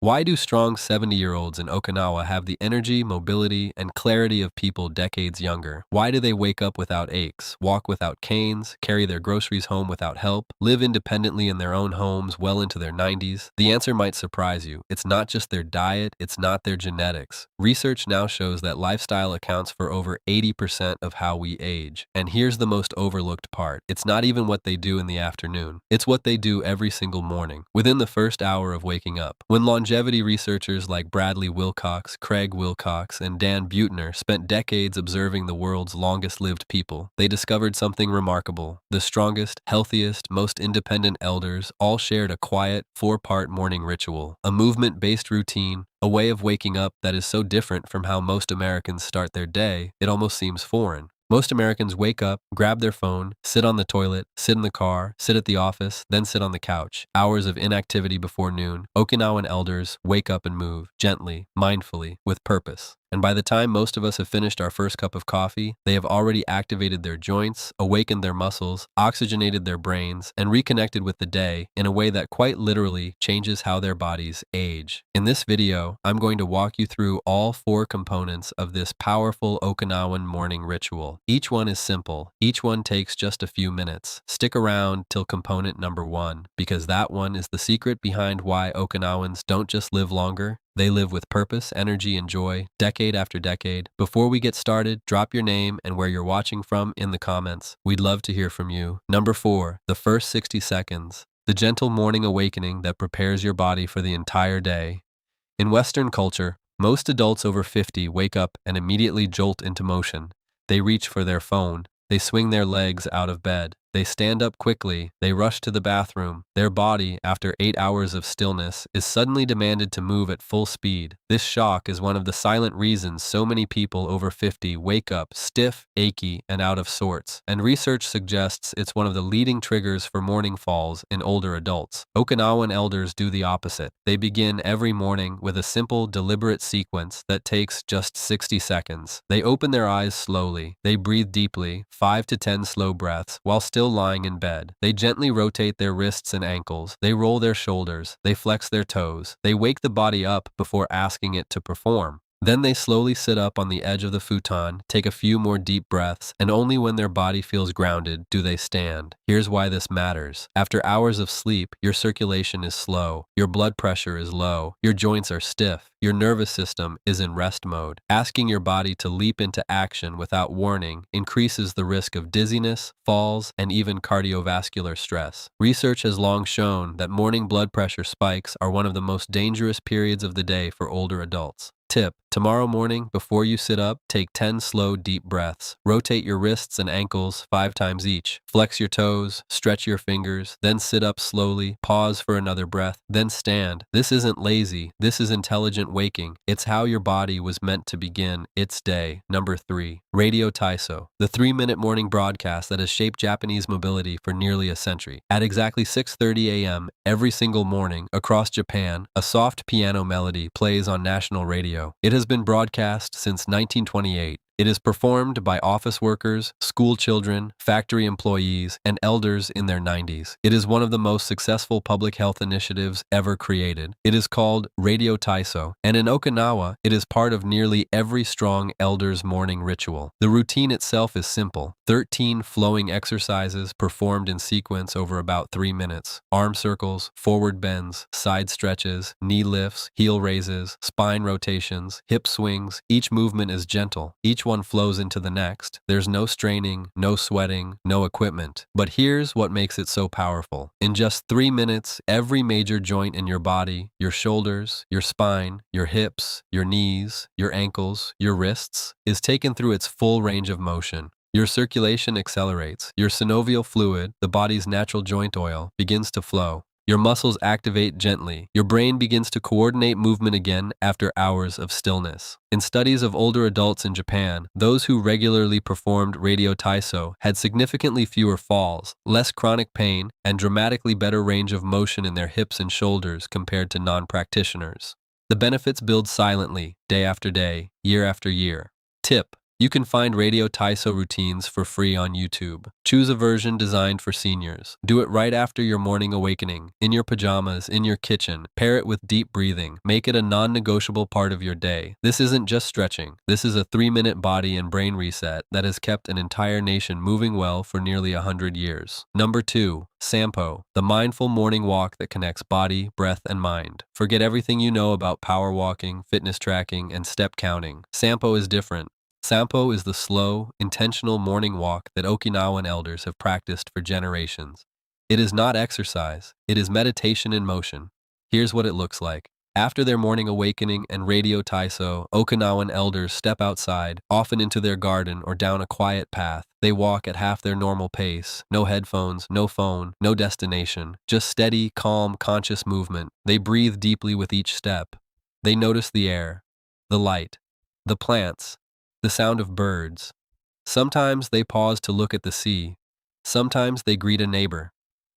Why do strong 70-year-olds in Okinawa have the energy, mobility, and clarity of people decades younger? Why do they wake up without aches, walk without canes, carry their groceries home without help, live independently in their own homes well into their 90s? The answer might surprise you. It's not just their diet, it's not their genetics. Research now shows that lifestyle accounts for over 80% of how we age. And here's the most overlooked part. It's not even what they do in the afternoon. It's what they do every single morning, within the first hour of waking up. When longevity researchers like Bradley Wilcox, Craig Wilcox, and Dan Buettner spent decades observing the world's longest-lived people, they discovered something remarkable. The strongest, healthiest, most independent elders all shared a quiet, four-part morning ritual, a movement-based routine, a way of waking up that is so different from how most Americans start their day, it almost seems foreign. Most Americans wake up, grab their phone, sit on the toilet, sit in the car, sit at the office, then sit on the couch. Hours of inactivity before noon. Okinawan elders wake up and move, gently, mindfully, with purpose. And by the time most of us have finished our first cup of coffee, they have already activated their joints, awakened their muscles, oxygenated their brains, and reconnected with the day in a way that quite literally changes how their bodies age. In this video, I'm going to walk you through all four components of this powerful Okinawan morning ritual. Each one is simple. Each one takes just a few minutes. Stick around till component number one, because that one is the secret behind why Okinawans don't just live longer, they live with purpose, energy, and joy, decade after decade. Before we get started, drop your name and where you're watching from in the comments. We'd love to hear from you. Number 4, the first 60 seconds. The gentle morning awakening that prepares your body for the entire day. In Western culture, most adults over 50 wake up and immediately jolt into motion. They reach for their phone. They swing their legs out of bed. They stand up quickly. They rush to the bathroom. Their body, after 8 hours of stillness, is suddenly demanded to move at full speed. This shock is one of the silent reasons so many people over 50 wake up stiff, achy, and out of sorts. And research suggests it's one of the leading triggers for morning falls in older adults. Okinawan elders do the opposite. They begin every morning with a simple, deliberate sequence that takes just 60 seconds. They open their eyes slowly. They breathe deeply, 5 to 10 slow breaths, while still lying in bed. They gently rotate their wrists and ankles. They roll their shoulders. They flex their toes. They wake the body up before asking it to perform. Then they slowly sit up on the edge of the futon, take a few more deep breaths, and only when their body feels grounded do they stand. Here's why this matters. After hours of sleep, your circulation is slow, your blood pressure is low, your joints are stiff, your nervous system is in rest mode. Asking your body to leap into action without warning increases the risk of dizziness, falls, and even cardiovascular stress. Research has long shown that morning blood pressure spikes are one of the most dangerous periods of the day for older adults. Tip: tomorrow morning, before you sit up, take 10 slow, deep breaths. Rotate your wrists and ankles 5 times each. Flex your toes, stretch your fingers, then sit up slowly, pause for another breath, then stand. This isn't lazy, this is intelligent waking. It's how your body was meant to begin its day. Number 3, Radio Taiso, the 3-minute morning broadcast that has shaped Japanese mobility for nearly a century. At exactly 6:30 a.m. every single morning across Japan, a soft piano melody plays on national radio. It has been broadcast since 1928. It is performed by office workers, school children, factory employees, and elders in their 90s. It is one of the most successful public health initiatives ever created. It is called Radio Taiso, and in Okinawa, it is part of nearly every strong elder's morning ritual. The routine itself is simple. 13 flowing exercises performed in sequence over about 3 minutes. Arm circles, forward bends, side stretches, knee lifts, heel raises, spine rotations, hip swings. Each movement is gentle. Each one flows into the next. There's no straining, no sweating, no equipment. But here's what makes it so powerful. In just 3 minutes, every major joint in your body, your shoulders, your spine, your hips, your knees, your ankles, your wrists, is taken through its full range of motion. Your circulation accelerates. Your synovial fluid, the body's natural joint oil, begins to flow. Your muscles activate gently. Your brain begins to coordinate movement again after hours of stillness. In studies of older adults in Japan, those who regularly performed Radio Taiso had significantly fewer falls, less chronic pain, and dramatically better range of motion in their hips and shoulders compared to non-practitioners. The benefits build silently, day after day, year after year. Tip: You can find Radio Taiso routines for free on YouTube. Choose a version designed for seniors. Do it right after your morning awakening, in your pajamas, in your kitchen. Pair it with deep breathing. Make it a non-negotiable part of your day. This isn't just stretching. This is a 3-minute body and brain reset that has kept an entire nation moving well for nearly 100 years. Number 2. Sampo, the mindful morning walk that connects body, breath, and mind. Forget everything you know about power walking, fitness tracking, and step counting. Sampo is different. Sampo is the slow, intentional morning walk that Okinawan elders have practiced for generations. It is not exercise, it is meditation in motion. Here's what it looks like. After their morning awakening and Radio Taiso, Okinawan elders step outside, often into their garden or down a quiet path. They walk at half their normal pace. No headphones, no phone, no destination. Just steady, calm, conscious movement. They breathe deeply with each step. They notice the air, the light, the plants, the sound of birds. Sometimes they pause to look at the sea. Sometimes they greet a neighbor.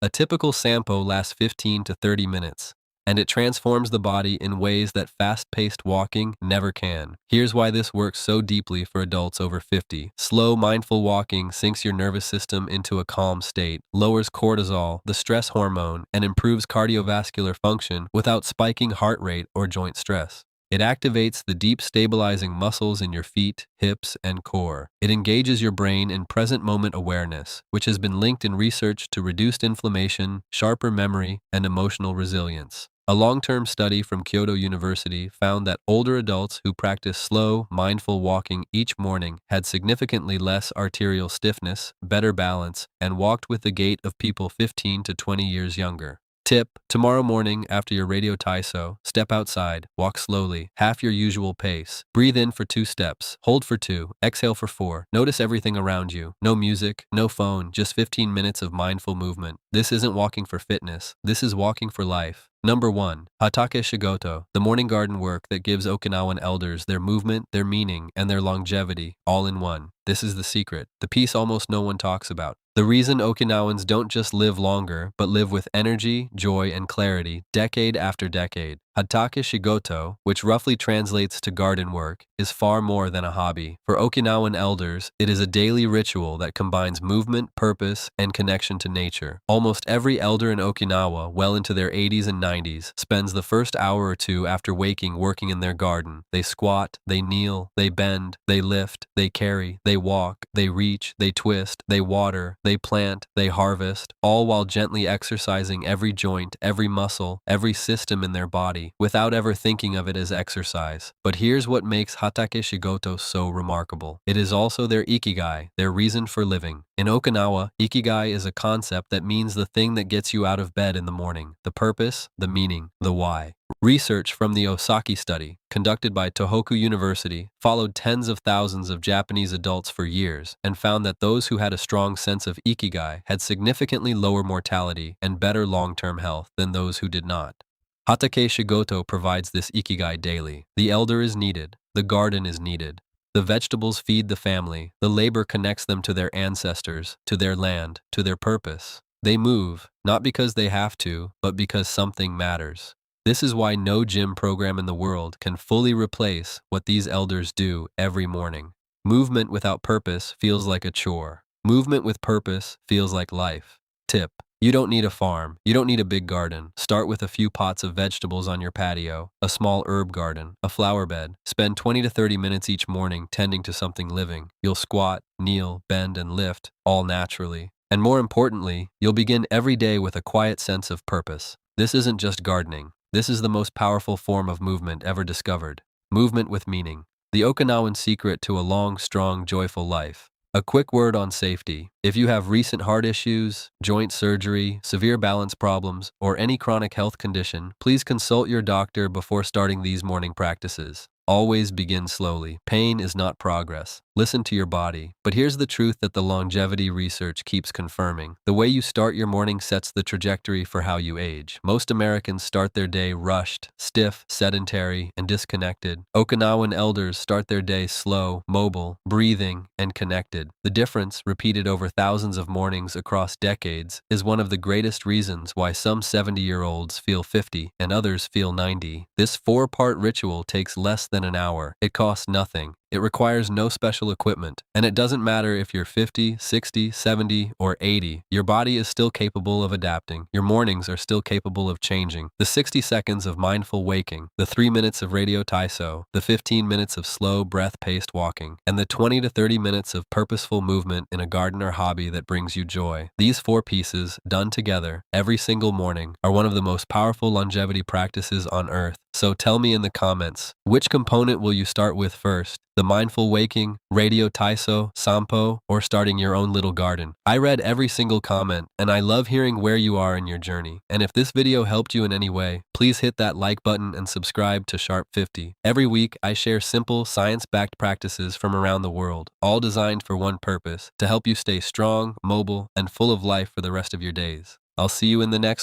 A typical Sampo lasts 15 to 30 minutes, and it transforms the body in ways that fast-paced walking never can. Here's why this works so deeply for adults over 50. Slow, mindful walking sinks your nervous system into a calm state, lowers cortisol, the stress hormone, and improves cardiovascular function without spiking heart rate or joint stress. It activates the deep stabilizing muscles in your feet, hips, and core. It engages your brain in present moment awareness, which has been linked in research to reduced inflammation, sharper memory, and emotional resilience. A long-term study from Kyoto University found that older adults who practiced slow, mindful walking each morning had significantly less arterial stiffness, better balance, and walked with the gait of people 15 to 20 years younger. Tip: tomorrow morning after your Radio Taiso, step outside, walk slowly, half your usual pace. Breathe in for 2 steps, hold for 2, exhale for 4. Notice everything around you. No music, no phone, just 15 minutes of mindful movement. This isn't walking for fitness, this is walking for life. Number 1. Hatake Shigoto, the morning garden work that gives Okinawan elders their movement, their meaning, and their longevity, all in one. This is the secret, the piece almost no one talks about. The reason Okinawans don't just live longer, but live with energy, joy, and clarity, decade after decade. Hatake Shigoto, which roughly translates to garden work, is far more than a hobby. For Okinawan elders, it is a daily ritual that combines movement, purpose, and connection to nature. Almost every elder in Okinawa, well into their 80s and 90s, spends the first hour or two after waking working in their garden. They squat, they kneel, they bend, they lift, they carry, they walk, they reach, they twist, they water, they plant, they harvest, all while gently exercising every joint, every muscle, every system in their body, without ever thinking of it as exercise. But here's what makes Hatake Shigoto so remarkable. It is also their Ikigai, their reason for living. In Okinawa, Ikigai is a concept that means the thing that gets you out of bed in the morning, the purpose, the meaning, the why. Research from the Osaki study, conducted by Tohoku University, followed tens of thousands of Japanese adults for years and found that those who had a strong sense of Ikigai had significantly lower mortality and better long-term health than those who did not. Hatake Shigoto provides this Ikigai daily. The elder is needed. The garden is needed. The vegetables feed the family. The labor connects them to their ancestors, to their land, to their purpose. They move, not because they have to, but because something matters. This is why no gym program in the world can fully replace what these elders do every morning. Movement without purpose feels like a chore. Movement with purpose feels like life. Tip: you don't need a farm. You don't need a big garden. Start with a few pots of vegetables on your patio, a small herb garden, a flower bed. Spend 20 to 30 minutes each morning tending to something living. You'll squat, kneel, bend, and lift, all naturally. And more importantly, you'll begin every day with a quiet sense of purpose. This isn't just gardening. This is the most powerful form of movement ever discovered. Movement with meaning. The Okinawan secret to a long, strong, joyful life. A quick word on safety. If you have recent heart issues, joint surgery, severe balance problems, or any chronic health condition, please consult your doctor before starting these morning practices. Always begin slowly. Pain is not progress. Listen to your body. But here's the truth that the longevity research keeps confirming. The way you start your morning sets the trajectory for how you age. Most Americans start their day rushed, stiff, sedentary, and disconnected. Okinawan elders start their day slow, mobile, breathing, and connected. The difference, repeated over thousands of mornings across decades, is one of the greatest reasons why some 70-year-olds feel 50 and others feel 90. This 4-part ritual takes less than an hour. It costs nothing. It requires no special equipment, and it doesn't matter if you're 50, 60, 70, or 80. Your body is still capable of adapting. Your mornings are still capable of changing. The 60 seconds of mindful waking, the 3 minutes of radio Taiso, the 15 minutes of slow breath-paced walking, and the 20 to 30 minutes of purposeful movement in a garden or hobby that brings you joy. These 4 pieces, done together every single morning, are one of the most powerful longevity practices on earth. So tell me in the comments, which component will you start with first? The mindful waking, radio Taiso, Sampo, or starting your own little garden? I read every single comment, and I love hearing where you are in your journey. And if this video helped you in any way, please hit that like button and subscribe to Sharp 50. Every week, I share simple, science-backed practices from around the world, all designed for one purpose, to help you stay strong, mobile, and full of life for the rest of your days. I'll see you in the next